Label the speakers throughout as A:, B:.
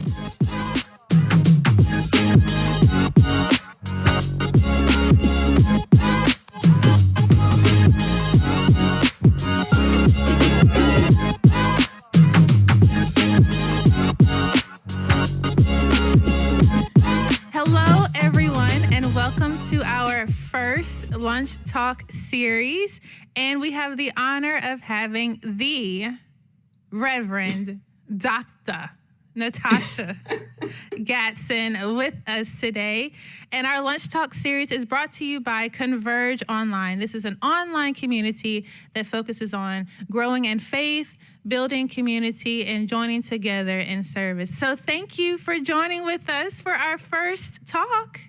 A: Hello, everyone, and welcome to our first Lunch Talk series. And we have the honor of having the Reverend Dr. Natasha Gatson with us today. And our Lunch Talk series is brought to you by Converge Online. This is an online community that focuses on growing in faith, building community, and joining together in service. So thank you for joining with us for our first talk.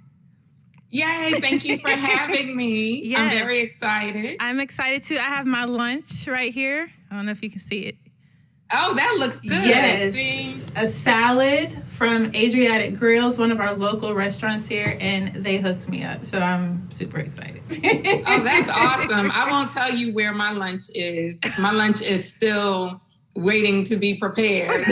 B: Yay, thank you for having me.
A: Yes.
B: I'm very excited.
A: I'm excited too. I have my lunch right here. I don't know if you can see it.
B: Oh, that looks good.
A: Yes.
B: See?
A: A salad from Adriatic Grills, one of our local restaurants here, and they hooked me up. So I'm super excited.
B: Oh, that's awesome. I won't tell you where my lunch is. My lunch is still waiting to be prepared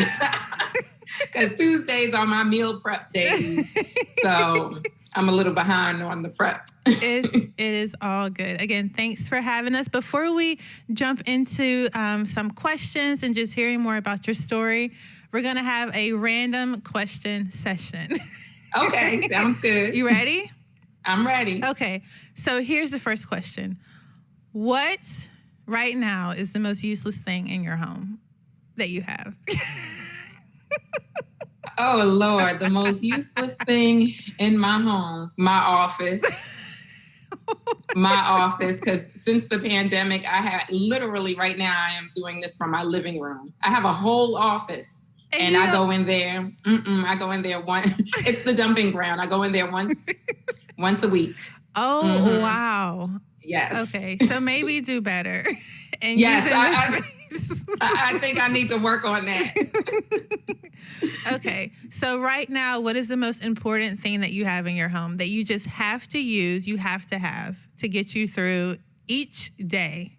B: because Tuesdays are my meal prep days. So I'm a little behind on the prep.
A: It is all good. Again, thanks for having us. Before we jump into some questions and just hearing more about your story, we're going to have a random question session.
B: Okay, sounds good.
A: You ready?
B: I'm ready.
A: Okay, so here's the first question. What right now is the most useless thing in your home that you have?
B: Oh, Lord, the most useless thing in my home, my office. My office, because since the pandemic, I had literally right now I am doing this from my living room. I have a whole office and I go in there. I go in there it's the dumping ground. I go in there once a week.
A: Oh, wow.
B: Yes.
A: Okay, so maybe do better. And
B: yes, I think I need to work on that.
A: Okay, so right now, what is the most important thing that you have in your home that you just have to use, you have to get you through each day?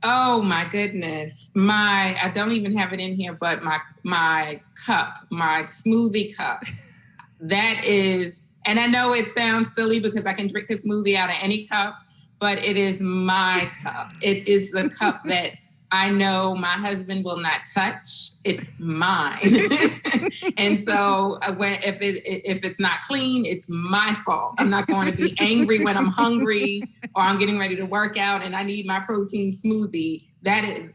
B: Oh my goodness. I don't even have it in here, but my cup, my smoothie cup, that is, and I know it sounds silly because I can drink a smoothie out of any cup, but it is my cup. It is the cup that I know my husband will not touch. It's mine. And so if it's not clean, it's my fault. I'm not going to be angry when I'm hungry or I'm getting ready to work out and I need my protein smoothie.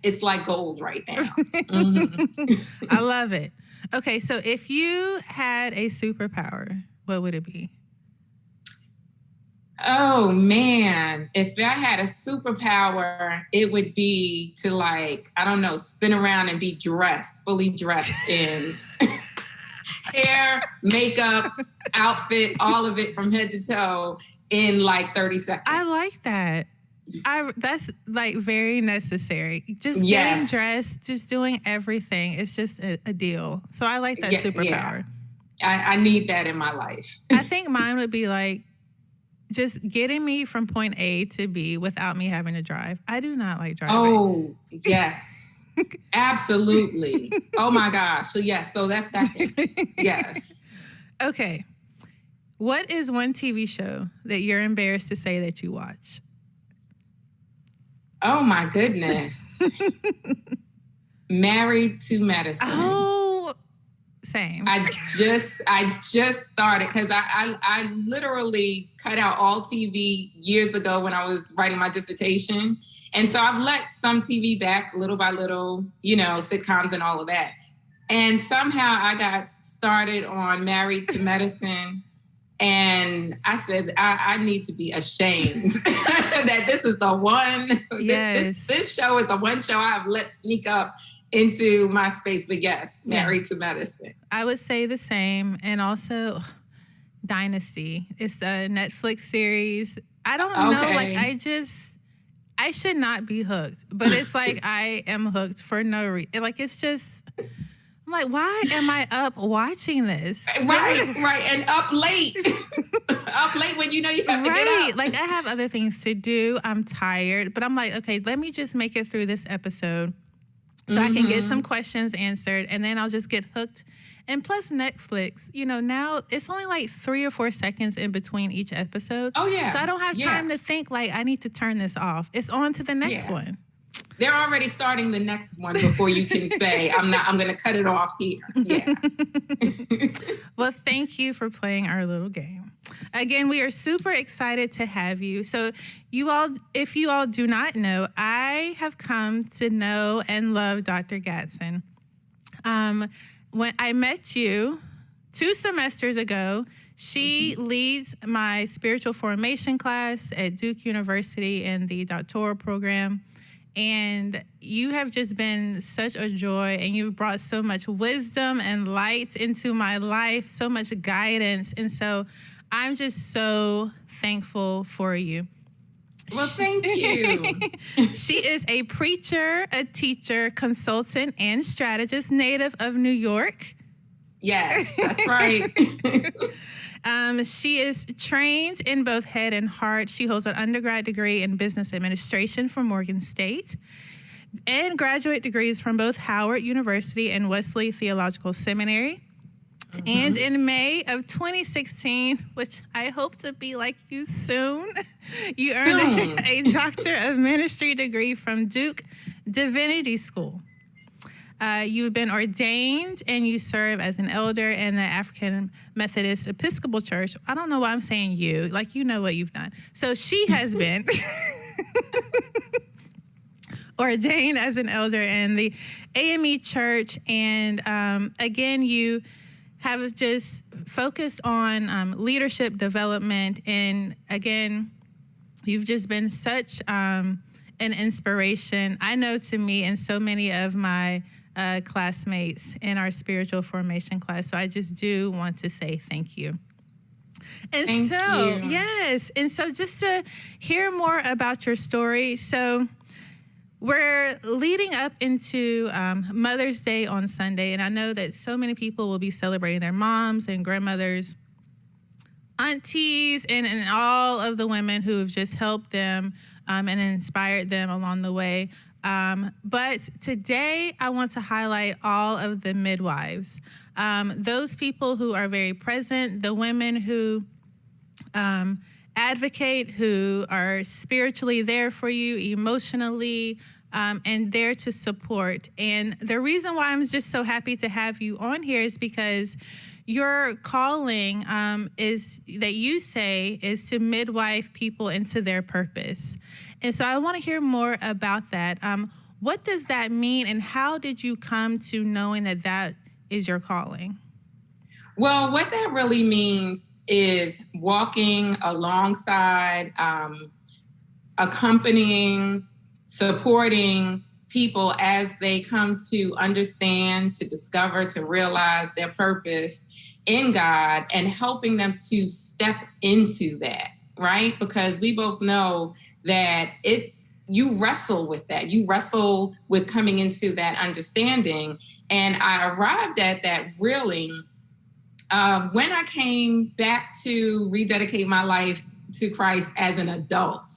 B: It's like gold right now. Mm-hmm.
A: I love it. Okay, so if you had a superpower, what would it be?
B: Oh man, if I had a superpower, it would be to spin around and be fully dressed in hair, makeup, outfit, all of it from head to toe in 30 seconds.
A: I like that. That's very necessary. Just getting dressed, just doing everything. It's just a deal. So I like that superpower.
B: Yeah. I need that in my life.
A: I think mine would be just getting me from point A to B without me having to drive. I do not like driving.
B: Oh, yes. Absolutely. Oh my gosh. So yes, so that's second. Yes.
A: Okay. What is one TV show that you're embarrassed to say that you watch?
B: Oh my goodness. Married to Medicine.
A: Oh, same.
B: I just started because I literally cut out all TV years ago when I was writing my dissertation. And so I've let some TV back little by little, sitcoms and all of that. And somehow I got started on Married to Medicine. And I said, I need to be ashamed that this is the one,
A: yes.
B: this show is the one show I've let sneak up into my space. But yes, Married to Medicine.
A: I would say the same. And also Dynasty. It's a Netflix series. I don't know. I should not be hooked. But it's I am hooked for no reason. It's just, I'm why am I up watching this?
B: Right. And up late. Up late when you have to get up.
A: I have other things to do. I'm tired. But I'm okay, let me just make it through this episode. so I can get some questions answered, and then I'll just get hooked. And plus Netflix, now it's only like 3 or 4 seconds in between each episode.
B: Oh, yeah.
A: So I don't have time to think like I need to turn this off. It's on to the next one.
B: They're already starting the next one before you can say, I'm going to cut it off here. Yeah.
A: Well, thank you for playing our little game. Again, we are super excited to have you. So if you all do not know, I have come to know and love Dr. Gatson. When I met you 2 semesters ago, she leads my spiritual formation class at Duke University in the doctoral program. And you have just been such a joy, and you've brought so much wisdom and light into my life, so much guidance. And so I'm just so thankful for you.
B: Well, thank you.
A: She is a preacher, a teacher, consultant, and strategist, native of New York.
B: Yes, that's right.
A: She is trained in both head and heart. She holds an undergrad degree in business administration from Morgan State and graduate degrees from both Howard University and Wesley Theological Seminary. And in May of 2016, which I hope to be like you soon, you earned a Doctor of Ministry degree from Duke Divinity School. You've been ordained and you serve as an elder in the African Methodist Episcopal Church. I don't know why I'm saying you, like you know what you've done. So she has been ordained as an elder in the AME Church. And again, you have just focused on leadership development. And again, you've just been such an inspiration, I know, to me and so many of my classmates in our spiritual formation class. So I just do want to say thank you. And
B: thank you.
A: Yes. And so just to hear more about your story. So we're leading up into Mother's Day on Sunday. And I know that so many people will be celebrating their moms and grandmothers, aunties, and all of the women who have just helped them and inspired them along the way. But today I want to highlight all of the midwives, those people who are very present, the women who advocate, who are spiritually there for you, emotionally, and there to support. And the reason why I'm just so happy to have you on here is because your calling is that you say is to midwife people into their purpose. And so I want to hear more about that. What does that mean, and how did you come to knowing that that is your calling?
B: Well, what that really means is walking alongside, accompanying, supporting people as they come to understand, to discover, to realize their purpose in God, and helping them to step into that, right? Because we both know that you wrestle with that. You wrestle with coming into that understanding. And I arrived at that really when I came back to rededicate my life to Christ as an adult.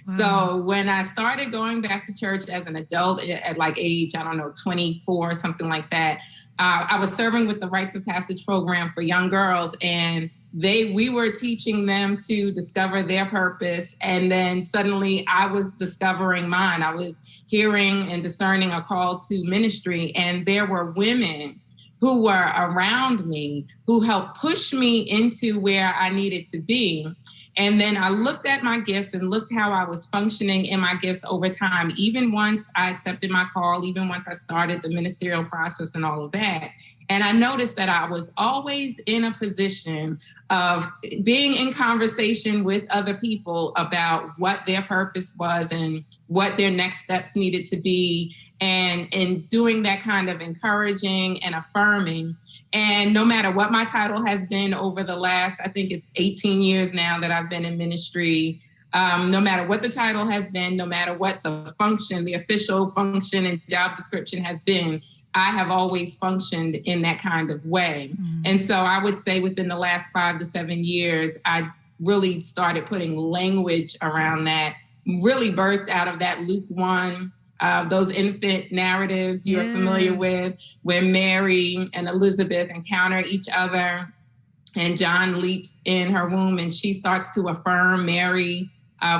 B: Wow. So when I started going back to church as an adult at like age, 24, something like that, I was serving with the Rites of Passage program for young girls, and we were teaching them to discover their purpose. And then suddenly I was discovering mine. I was hearing and discerning a call to ministry. And there were women who were around me who helped push me into where I needed to be. And then I looked at my gifts and looked how I was functioning in my gifts over time, even once I accepted my call, even once I started the ministerial process and all of that. And I noticed that I was always in a position of being in conversation with other people about what their purpose was and what their next steps needed to be, and in doing that kind of encouraging and affirming. And no matter what my title has been over the last, I think it's 18 years now that I've been in ministry, no matter what the title has been, no matter what the function, the official function and job description has been, I have always functioned in that kind of way. Mm-hmm. And so I would say within the last 5 to 7 years, I really started putting language around that, really birthed out of that Luke 1, those infant narratives you're familiar with, when Mary and Elizabeth encounter each other and John leaps in her womb and she starts to affirm Mary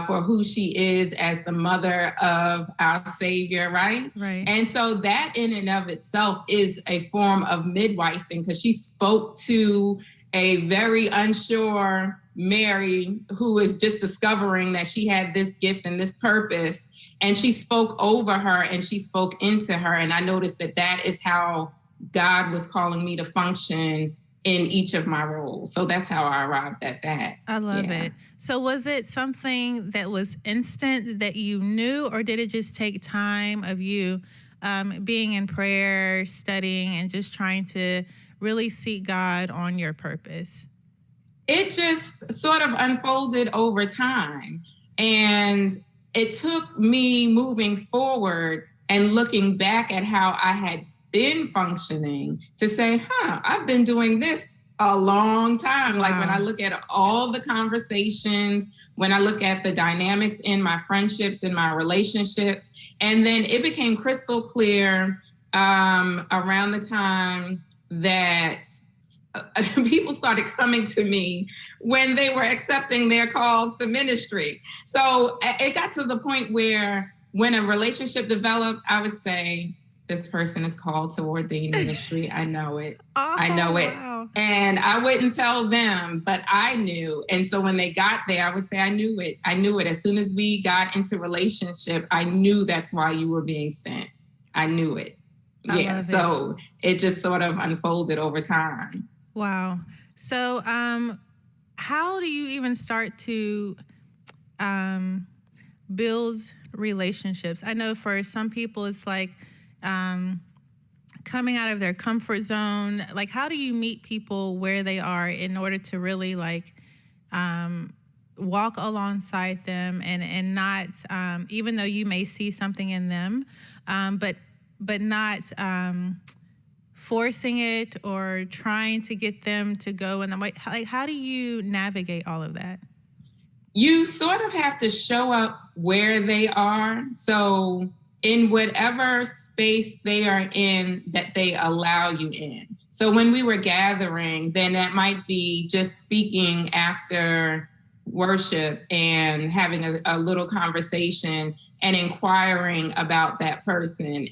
B: for who she is as the mother of our Savior, right? And so that in and of itself is a form of midwifing, because she spoke to a very unsure Mary who is just discovering that she had this gift and this purpose, and she spoke over her and she spoke into her. And I noticed that that is how God was calling me to function in each of my roles. So that's how I arrived at that.
A: I love it. So was it something that was instant that you knew, or did it just take time of you being in prayer, studying, and just trying to really seek God on your purpose?
B: It just sort of unfolded over time. And it took me moving forward and looking back at how I had been functioning to say, I've been doing this a long time. Wow. Like when I look at all the conversations, when I look at the dynamics in my friendships, in my relationships, and then it became crystal clear around the time that people started coming to me when they were accepting their calls to ministry. So it got to the point where when a relationship developed, I would say, this person is called to ordain ministry. I know it. I know it. Wow. And I wouldn't tell them, but I knew. And so when they got there, I would say, I knew it. I knew it. As soon as we got into relationship, I knew that's why you were being sent. I knew it. So it just sort of unfolded over time.
A: Wow. So how do you even start to build relationships? I know for some people it's like coming out of their comfort zone. Like, how do you meet people where they are in order to really like walk alongside them and not, even though you may see something in them, but not forcing it or trying to get them to go in the way. Like, how do you navigate all of that?
B: You sort of have to show up where they are. So in whatever space they are in, that they allow you in. So when we were gathering, then that might be just speaking after worship and having a little conversation and inquiring about that person.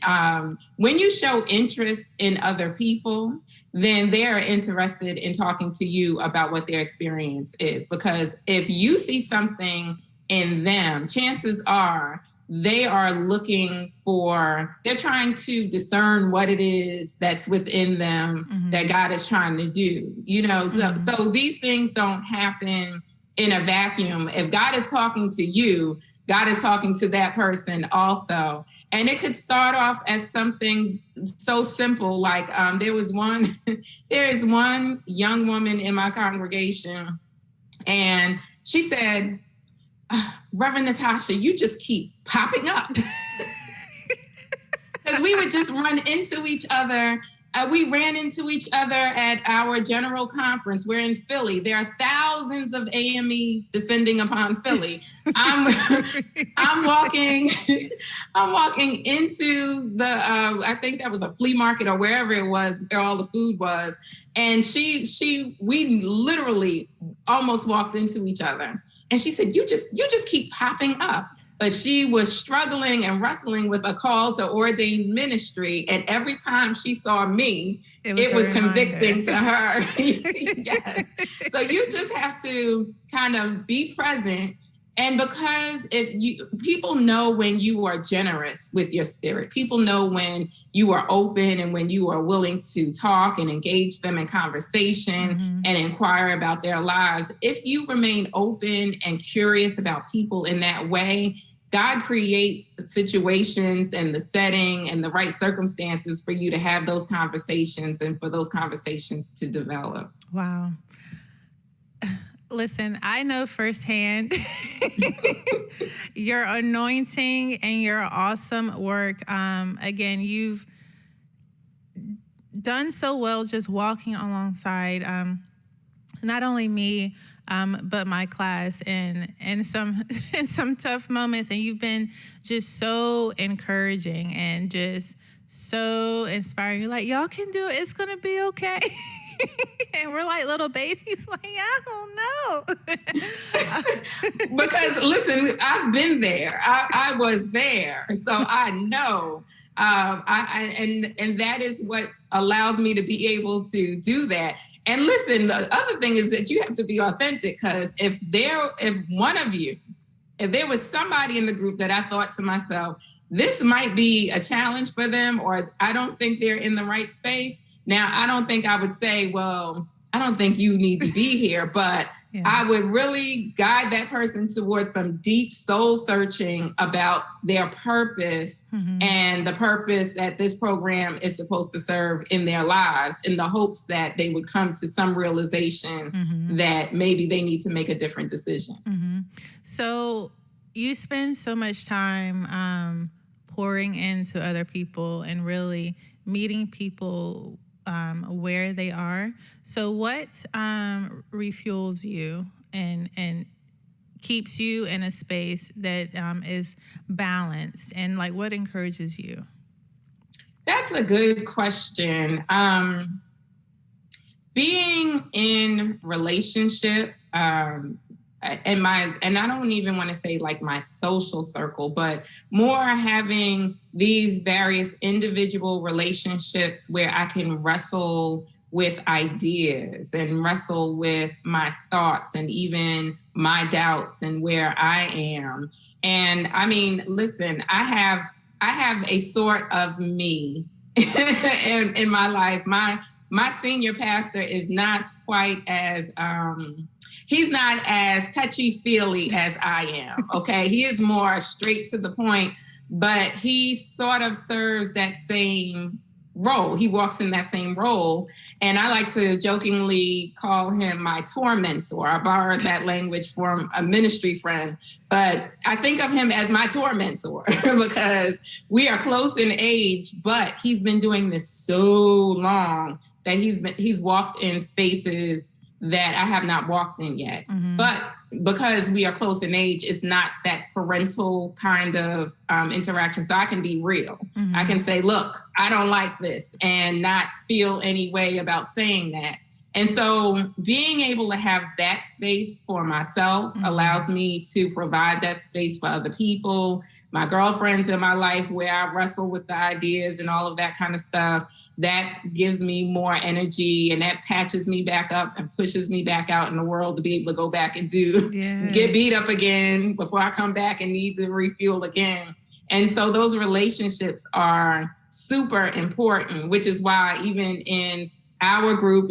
B: When you show interest in other people, then they're interested in talking to you about what their experience is. Because if you see something in them, chances are they are they're trying to discern what it is that's within them that God is trying to do. So these things don't happen in a vacuum. If God is talking to you, God is talking to that person also. And it could start off as something so simple, like there is one young woman in my congregation, and she said, Reverend Natasha, you just keep popping up. Because we would just run into each other. We ran into each other at our general conference. We're in Philly. There are thousands of AMEs descending upon Philly. I'm walking into the, I think that was a flea market or wherever it was, where all the food was. And we literally almost walked into each other. And she said, you just keep popping up. But she was struggling and wrestling with a call to ordain ministry. And every time she saw me, it was convicting to her. Yes. So you just have to kind of be present. And because people know when you are generous with your spirit, people know when you are open and when you are willing to talk and engage them in conversation and inquire about their lives. If you remain open and curious about people in that way, God creates situations and the setting and the right circumstances for you to have those conversations and for those conversations to develop.
A: Wow. Listen, I know firsthand your anointing and your awesome work. Again, you've done so well just walking alongside not only me, but my class, and some in some tough moments. And you've been just so encouraging and just so inspiring. You're like, y'all can do it. It's gonna be okay. And we're like little babies, like, I don't know.
B: Because listen, I've been there. I was there, so I know. And that is what allows me to be able to do that. And listen, the other thing is that you have to be authentic, because if there was somebody in the group that I thought to myself, this might be a challenge for them, or I don't think they're in the right space. Now, I don't think I would say, well, I don't think you need to be here, but yeah. I would really guide that person towards some deep soul searching about their purpose and the purpose that this program is supposed to serve in their lives, in the hopes that they would come to some realization that maybe they need to make a different decision.
A: So you spend so much time pouring into other people and really meeting people where they are. So what refuels you and keeps you in a space that is balanced, and like what encourages you?
B: That's a good question. Being in relationship, and I don't even want to say like my social circle, but more having these various individual relationships where I can wrestle with ideas and wrestle with my thoughts and even my doubts and where I am. And I mean, listen, I have a sort of me in my life. My senior pastor is not quite as he's not as touchy-feely as I am, okay? He is more straight to the point, but he sort of serves that same role. He walks in that same role. And I like to jokingly call him my tormentor. I borrowed that language from a ministry friend, but I think of him as my tormentor because we are close in age, but he's been doing this so long that he's walked in spaces that I have not walked in yet. But because we are close in age, it's not that parental kind of interaction. So I can be real. I can say, look, I don't like this, and not feel any way about saying that. And so being able to have that space for myself allows me to provide that space for other people, my girlfriends in my life, where I wrestle with the ideas and all of that kind of stuff. That gives me more energy, and that patches me back up and pushes me back out in the world to be able to go back and get beat up again before I come back and need to refuel again. And so those relationships are super important, which is why even in our group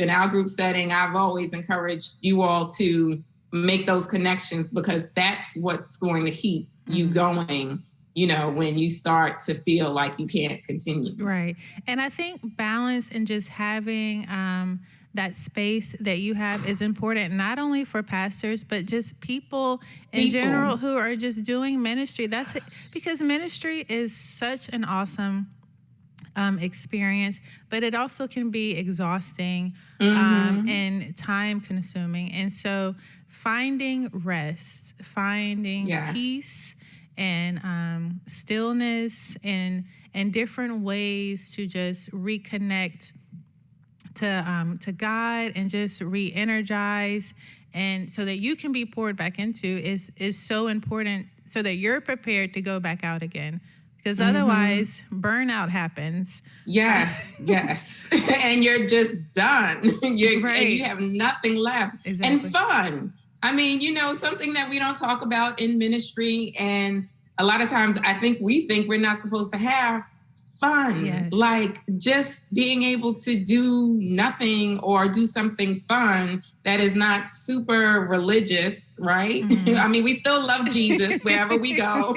B: setting, I've always encouraged you all to make those connections, because that's what's going to keep you going, you know, when you start to feel like you can't continue.
A: Right. And I think balance and just having that space that you have is important, not only for pastors, but just people in general who are just doing ministry. That's it. Because ministry is such an awesome experience, but it also can be exhausting and time consuming. And so finding rest, finding peace and stillness and different ways to just reconnect to God and just re-energize, and so that you can be poured back into is so important, so that you're prepared to go back out again. Because otherwise, burnout happens.
B: Yes. And you're just done. And you have nothing left. Exactly. And fun. I mean, you know, something that we don't talk about in ministry, and a lot of times I think we think we're not supposed to have fun. Yes. Like just being able to do nothing or do something fun that is not super religious, right? I mean, we still love Jesus wherever we go,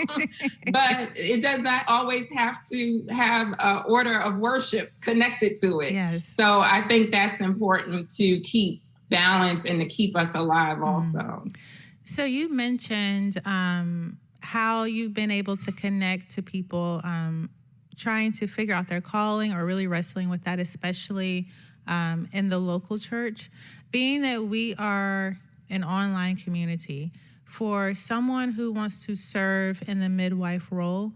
B: but it does not always have to have an order of worship connected to it. Yes. So I think that's important to keep balance and to keep us alive also.
A: So you mentioned how you've been able to connect to people trying to figure out their calling or really wrestling with that, especially in the local church. Being that we are an online community, for someone who wants to serve in the midwife role,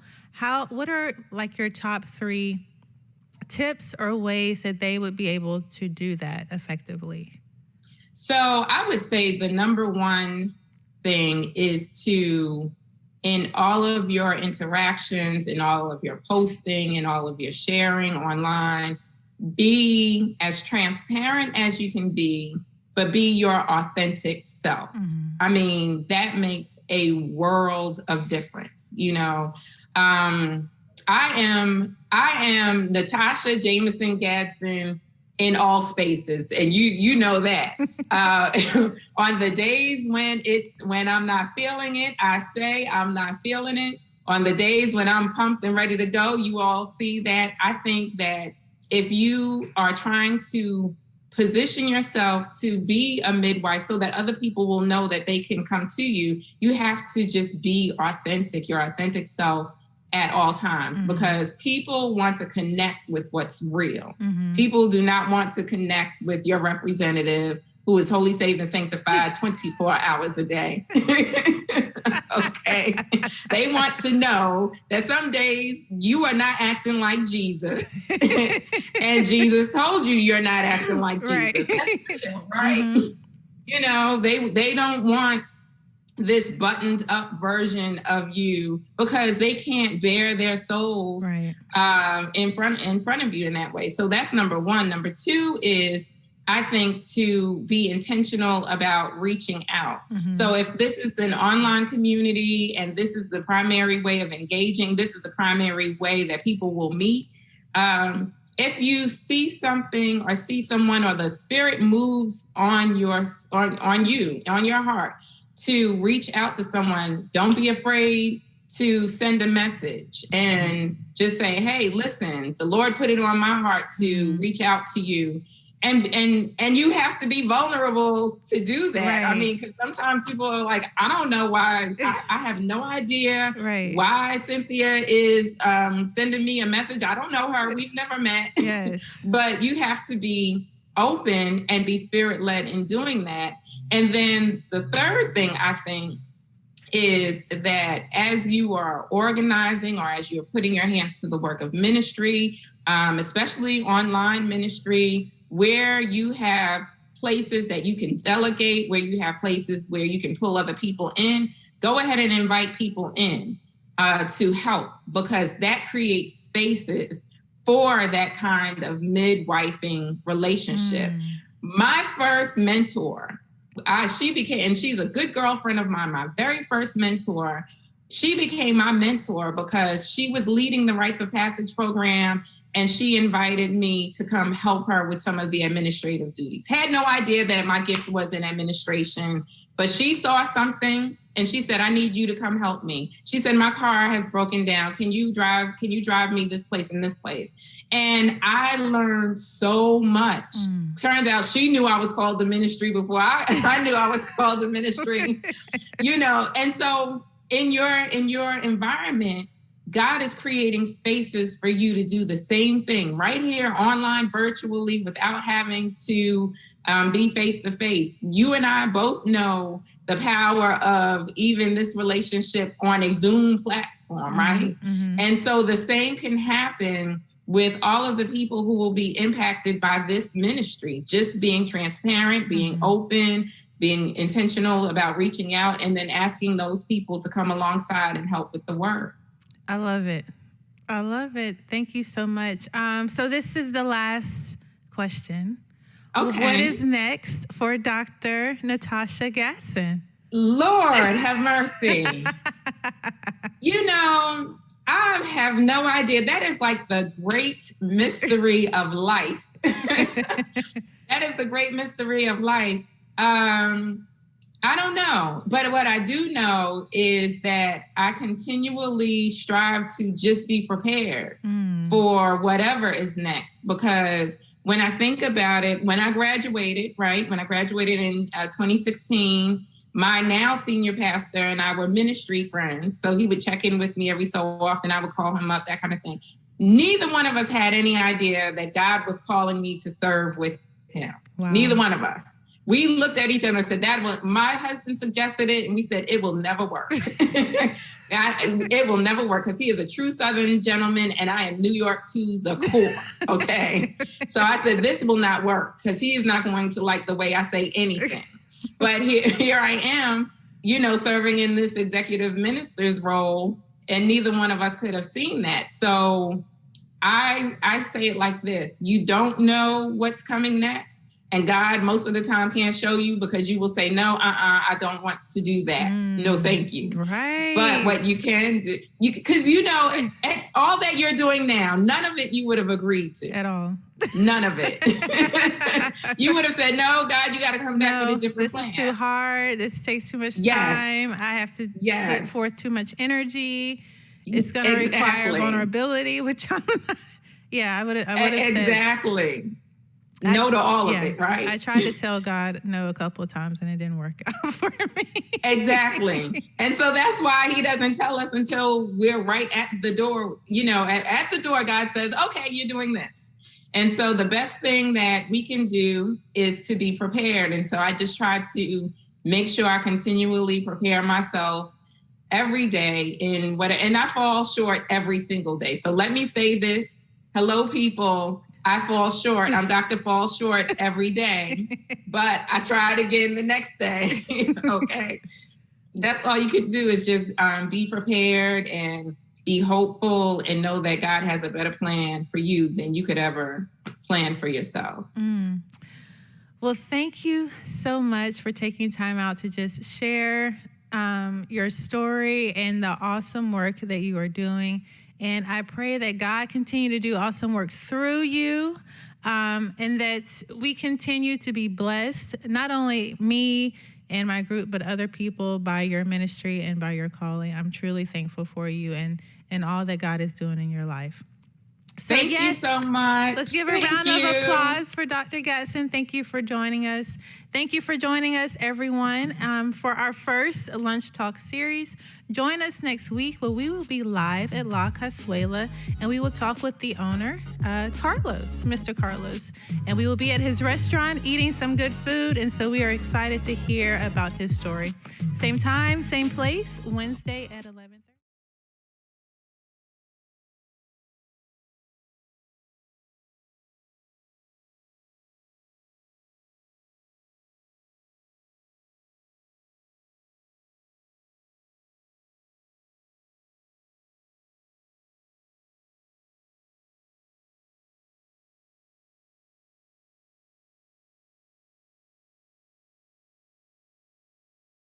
A: what are like your top 3 tips or ways that they would be able to do that effectively?
B: So I would say the number one thing is to, in all of your interactions, in all of your posting, in all of your sharing online, be as transparent as you can be, but be your authentic self. Mm-hmm. I mean, that makes a world of difference. You know, I am Natasha Jameson Gadsden in all spaces, and you know that. On the days when I'm not feeling it, I say I'm not feeling it. On the days when I'm pumped and ready to go, you all see that. I think that if you are trying to position yourself to be a midwife so that other people will know that they can come to you, you have to just be authentic, your authentic self at all times, mm-hmm. because people want to connect with what's real. Mm-hmm. People do not want to connect with your representative who is holy, saved, and sanctified 24 hours a day. Okay. They want to know that some days you are not acting like Jesus. And Jesus told you you're not acting like Jesus. Right? That's real, right? Mm-hmm. You know, they don't want this buttoned up version of you because they can't bear their souls right. in front of you in that way. So that's number one. Number two is, I think, to be intentional about reaching out. Mm-hmm. So if this is an online community and this is the primary way of engaging, this is the primary way that people will meet. If you see something or see someone, or the Spirit moves on you, on your heart, to reach out to someone, don't be afraid to send a message and just say, hey, listen, the Lord put it on my heart to reach out to you. And you have to be vulnerable to do that. Right. I mean, because sometimes people are like, I don't know why. I have no idea right. why Cynthia is sending me a message. I don't know her. We've never met. Yes. But you have to be open and be Spirit-led in doing that. And then the third thing, I think, is that as you are organizing or as you're putting your hands to the work of ministry, especially online ministry, where you have places that you can delegate, where you have places where you can pull other people in, go ahead and invite people in to help, because that creates spaces for that kind of midwifing relationship. My first mentor, and she's a good girlfriend of mine, my very first mentor, she became my mentor because she was leading the Rites of Passage program, and she invited me to come help her with some of the administrative duties. Had no idea that my gift was in administration, but she saw something and she said, I need you to come help me. She said, my car has broken down. Can you drive me this place and this place? And I learned so much. Turns out she knew I was called to ministry before I knew I was called to ministry, you know. And so in your environment, God is creating spaces for you to do the same thing right here, online, virtually, without having to be face to face. You and I both know the power of even this relationship on a Zoom platform, right? Mm-hmm. And so the same can happen with all of the people who will be impacted by this ministry, just being transparent, being open, being intentional about reaching out, and then asking those people to come alongside and help with the work.
A: I love it. I love it. Thank you so much. So this is the last question. Okay. What is next for Dr. Natasha Gadsden?
B: Lord have mercy. You know, I have no idea. That is like the great mystery of life. That is the great mystery of life. I don't know. But what I do know is that I continually strive to just be prepared for whatever is next. Because when I think about it, when I graduated, in 2016, my now senior pastor and I were ministry friends. So he would check in with me every so often. I would call him up, that kind of thing. Neither one of us had any idea that God was calling me to serve with him. Wow. Neither one of us. We looked at each other and said, my husband suggested it, and we said, it will never work. It will never work because he is a true Southern gentleman, and I am New York to the core, okay? So I said, this will not work because he is not going to like the way I say anything. But here I am, serving in this executive minister's role, and neither one of us could have seen that. So I say it like this. You don't know what's coming next. And God, most of the time, can't show you because you will say, no, I don't want to do that. No, thank you.
A: Right.
B: But what you can do, because all that you're doing now, none of it you would have agreed to.
A: At all.
B: None of it. You would have said, no, God, you got to come back with a different plan.
A: This is too hard. This takes too much time. I have to put forth too much energy. It's going to require vulnerability, which I'm not. Yeah, I would have said.
B: Exactly. No to all of it, right?
A: I tried to tell God no a couple of times and it didn't work out for me.
B: Exactly. And so that's why he doesn't tell us until we're right at the door. At the door, God says, okay, you're doing this. And so the best thing that we can do is to be prepared. And so I just try to make sure I continually prepare myself every day and I fall short every single day. So let me say this. Hello, people. I fall short. I'm Dr. Fall Short every day, but I try it again the next day. Okay. That's all you can do is just be prepared and be hopeful and know that God has a better plan for you than you could ever plan for yourself.
A: Well, thank you so much for taking time out to just share your story and the awesome work that you are doing. And I pray that God continue to do awesome work through you, and that we continue to be blessed, not only me and my group, but other people by your ministry and by your calling. I'm truly thankful for you and all that God is doing in your life. So,
B: Thank you so much.
A: Let's give a round of applause for Dr. Gatson. Thank you for joining us. Thank you for joining us, everyone, for our first Lunch Talk series. Join us next week where we will be live at La Casuela, and we will talk with the owner, Carlos, Mr. Carlos. And we will be at his restaurant eating some good food, and so we are excited to hear about his story. Same time, same place, Wednesday at 11.